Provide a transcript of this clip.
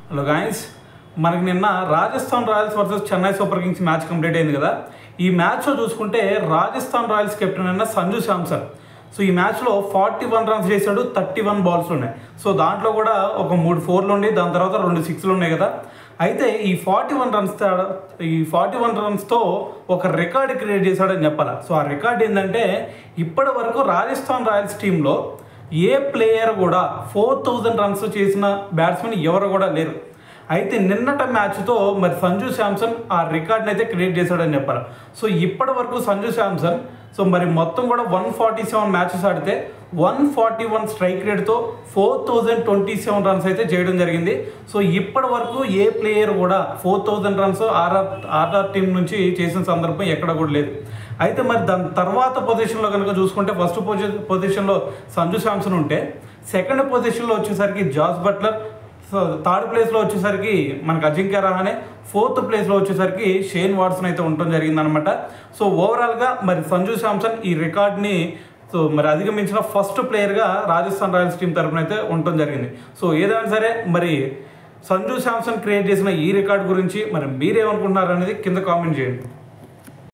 Hello guys, మనకి నిన్న Rajasthan Royals versus Chennai super Kings match complete అయింది కదా. ఈ మ్యాచ్లో చూసుకుంటే రాజస్థాన్ రాయల్స్ కెప్టెన్ అయిన సంజు శాంసన్ సో ఈ మ్యాచ్లో 41 రన్స్ చేశాడు, 31 బాల్స్ ఉన్నాయి. సో దాంట్లో కూడా ఒక 3 4లు ఉన్నాయి, దాని తర్వాత 2 6లు ఉన్నాయి కదా. అయితే ఈ 41 రన్స్తో ఒక రికార్డ్ క్రియేట్ చేశాడని చెప్పాలి. సో ఆ రికార్డ్ ఏంటంటే ఇప్పటి వరకు రాజస్థాన్ రాయల్స్ టీంలో ఏ ప్లేయర్ కూడా 4000 రన్స్ చేసిన బ్యాట్స్మెన్ ఎవరు కూడా లేరు. అయితే నిన్నటి మ్యాచ్తో మరి సంజు శాంసన్ ఆ రికార్డ్ని అయితే క్రియేట్ చేశాడని చెప్పాలి. సో ఇప్పటి వరకు సంజు శాంసన్ సో మరి మొత్తం కూడా 147 మ్యాచెస్ ఆడితే 141 స్ట్రైక్ రేట్తో 4027 రన్స్ అయితే చేయడం జరిగింది. సో ఇప్పటి వరకు ఏ ప్లేయర్ కూడా 4000 రన్స్ ఆర్ఆర్ టీం నుంచి చేసిన సందర్భం ఎక్కడ కూడా లేదు. అయితే మరి దాని తర్వాత పొజిషన్లో కనుక చూసుకుంటే ఫస్ట్ పొజిషన్లో సంజు శాంసన్ ఉంటే, సెకండ్ పొజిషన్లో వచ్చేసరికి జాస్ బట్లర్, సో థర్డ్ ప్లేస్లో వచ్చేసరికి మనకు అజింక్య రహానే, ఫోర్త్ ప్లేస్లో వచ్చేసరికి షేన్ వాట్సన్ అయితే ఉండటం జరిగిందనమాట. సో ఓవరాల్గా మరి సంజు శాంసన్ ఈ రికార్డ్ని సో మరి అధిగమించిన ఫస్ట్ ప్లేయర్గా రాజస్థాన్ రాయల్స్ టీం తరఫున అయితే ఉండటం జరిగింది. సో ఏదైనా సరే మరి సంజు శాంసన్ క్రియేట్ చేసిన ఈ రికార్డ్ గురించి మరి మీరేమనుకుంటున్నారు అనేది కింద కామెంట్ చేయండి.